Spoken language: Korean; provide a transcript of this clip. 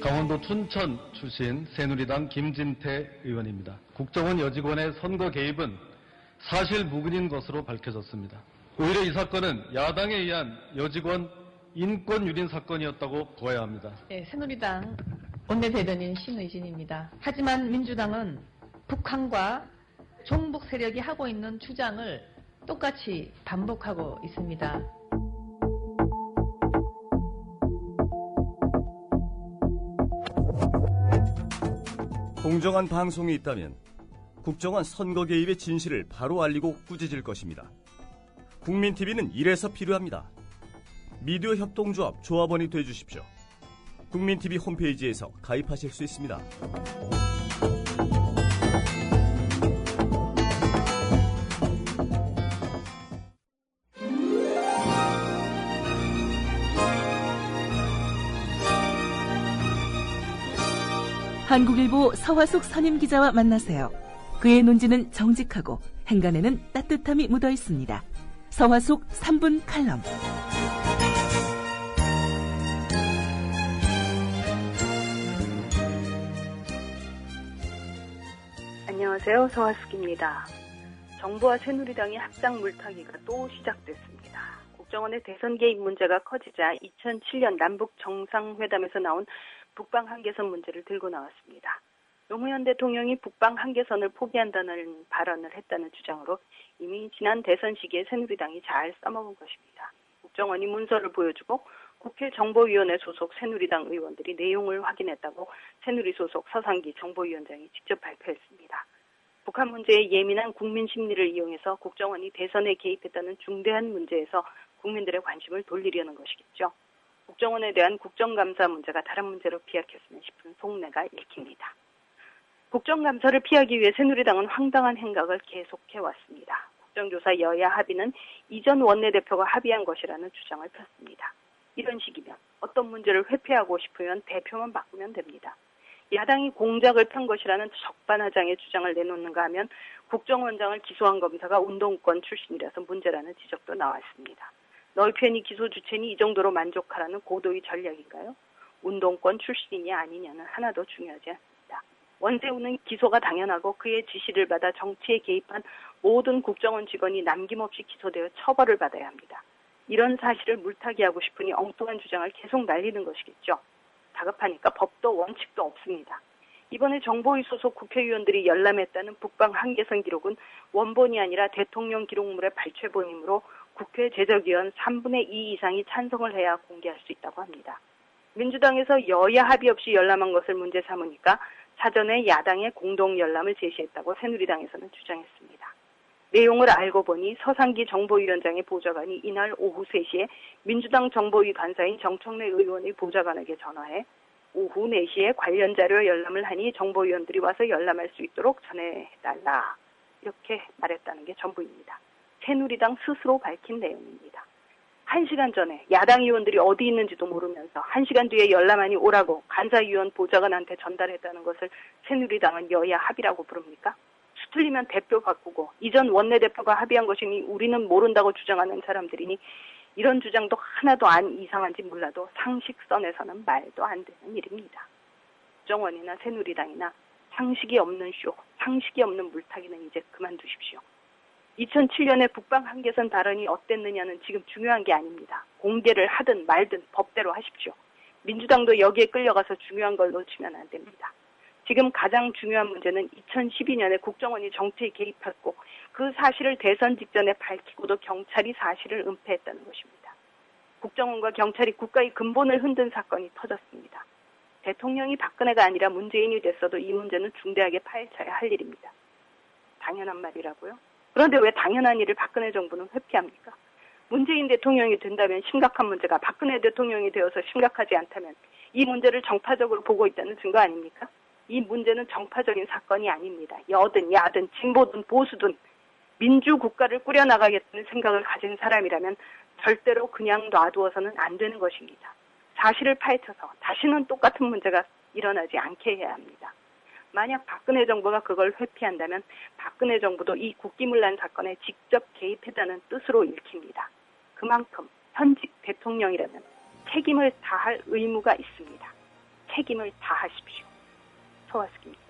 강원도 춘천 출신 새누리당 김진태 의원입니다. 국정원 여직원의 선거 개입은 사실 무근인 것으로 밝혀졌습니다. 오히려 이 사건은 야당에 의한 여직원 인권 유린 사건이었다고 보아야 합니다. 네, 새누리당 원내대변인 신의진입니다. 하지만 민주당은 북한과 종북 세력이 하고 있는 주장을 똑같이 반복하고 있습니다. 공정한 방송이 있다면 국정원 선거 개입의 진실을 바로 알리고 꾸짖을 것입니다. 국민TV는 이래서 필요합니다. 미디어 협동조합 조합원이 되어주십시오. 국민TV 홈페이지에서 가입하실 수 있습니다. 한국일보 서화숙 선임기자와 만나세요. 그의 논지는 정직하고 행간에는 따뜻함이 묻어 있습니다. 서화숙 3분 칼럼. 안녕하세요. 서화숙입니다. 정부와 새누리당의 합당 물타기가 또 시작됐습니다. 국정원의 대선 개입 문제가 커지자 2007년 남북 정상회담에서 나온 북방 한계선 문제를 들고 나왔습니다. 노무현 대통령이 북방 한계선을 포기한다는 발언을 했다는 주장으로 이미 지난 대선 시기에 새누리당이 잘 써먹은 것입니다. 국정원이 문서를 보여주고 국회 정보위원회 소속 새누리당 의원들이 내용을 확인했다고 새누리 소속 서상기 정보위원장이 직접 발표했습니다. 북한 문제에 예민한 국민 심리를 이용해서 국정원이 대선에 개입했다는 중대한 문제에서 국민들의 관심을 돌리려는 것이겠죠. 국정원에 대한 국정감사 문제가 다른 문제로 비약했으면 싶은 속내가 읽힙니다. 국정감사를 피하기 위해 새누리당은 황당한 행각을 계속해왔습니다. 국정조사 여야 합의는 이전 원내대표가 합의한 것이라는 주장을 폈습니다. 이런 식이면 어떤 문제를 회피하고 싶으면 대표만 바꾸면 됩니다. 야당이 공작을 편 것이라는 적반하장의 주장을 내놓는가 하면 국정원장을 기소한 검사가 운동권 출신이라서 문제라는 지적도 나왔습니다. 너희 편이 기소 주체니 이 정도로 만족하라는 고도의 전략인가요? 운동권 출신이냐 아니냐는 하나도 중요하지 않습니다. 원세훈은 기소가 당연하고 그의 지시를 받아 정치에 개입한 모든 국정원 직원이 남김없이 기소되어 처벌을 받아야 합니다. 이런 사실을 물타기하고 싶으니 엉뚱한 주장을 계속 날리는 것이겠죠. 다급하니까 법도 원칙도 없습니다. 이번에 정보위 소속 국회의원들이 열람했다는 북방 한계선 기록은 원본이 아니라 대통령 기록물의 발췌본이므로 국회 제적위원 3분의 2 이상이 찬성을 해야 공개할 수 있다고 합니다. 민주당에서 여야 합의 없이 열람한 것을 문제 삼으니까 사전에 야당의 공동 열람을 제시했다고 새누리당에서는 주장했습니다. 내용을 알고 보니 서상기 정보위원장의 보좌관이 이날 오후 3시에 민주당 정보위 간사인 정청래 의원의 보좌관에게 전화해 오후 4시에 관련 자료 열람을 하니 정보위원들이 와서 열람할 수 있도록 전해달라. 이렇게 말했다는 게 전부입니다. 새누리당 스스로 밝힌 내용입니다. 1시간 전에 야당 의원들이 어디 있는지도 모르면서 1시간 뒤에 열람하니 오라고 간사위원 보좌관한테 전달했다는 것을 새누리당은 여야 합의라고 부릅니까? 수틀리면 대표 바꾸고 이전 원내대표가 합의한 것이니 우리는 모른다고 주장하는 사람들이니 이런 주장도 하나도 안 이상한지 몰라도 상식선에서는 말도 안 되는 일입니다. 국정원이나 새누리당이나 상식이 없는 쇼, 상식이 없는 물타기는 이제 그만두십시오. 2007년에 북방 한계선 발언이 어땠느냐는 지금 중요한 게 아닙니다. 공개를 하든 말든 법대로 하십시오. 민주당도 여기에 끌려가서 중요한 걸 놓치면 안 됩니다. 지금 가장 중요한 문제는 2012년에 국정원이 정치에 개입했고 그 사실을 대선 직전에 밝히고도 경찰이 사실을 은폐했다는 것입니다. 국정원과 경찰이 국가의 근본을 흔든 사건이 터졌습니다. 대통령이 박근혜가 아니라 문재인이 됐어도 이 문제는 중대하게 파헤쳐야 할 일입니다. 당연한 말이라고요? 그런데 왜 당연한 일을 박근혜 정부는 회피합니까? 문재인 대통령이 된다면 심각한 문제가 박근혜 대통령이 되어서 심각하지 않다면 이 문제를 정파적으로 보고 있다는 증거 아닙니까? 이 문제는 정파적인 사건이 아닙니다. 여든 야든 진보든 보수든 민주국가를 꾸려나가겠다는 생각을 가진 사람이라면 절대로 그냥 놔두어서는 안 되는 것입니다. 사실을 파헤쳐서 다시는 똑같은 문제가 일어나지 않게 해야 합니다. 만약 박근혜 정부가 그걸 회피한다면 박근혜 정부도 이 국기문란 사건에 직접 개입했다는 뜻으로 읽힙니다. 그만큼 현직 대통령이라면 책임을 다할 의무가 있습니다. 책임을 다하십시오. 서화숙입니다.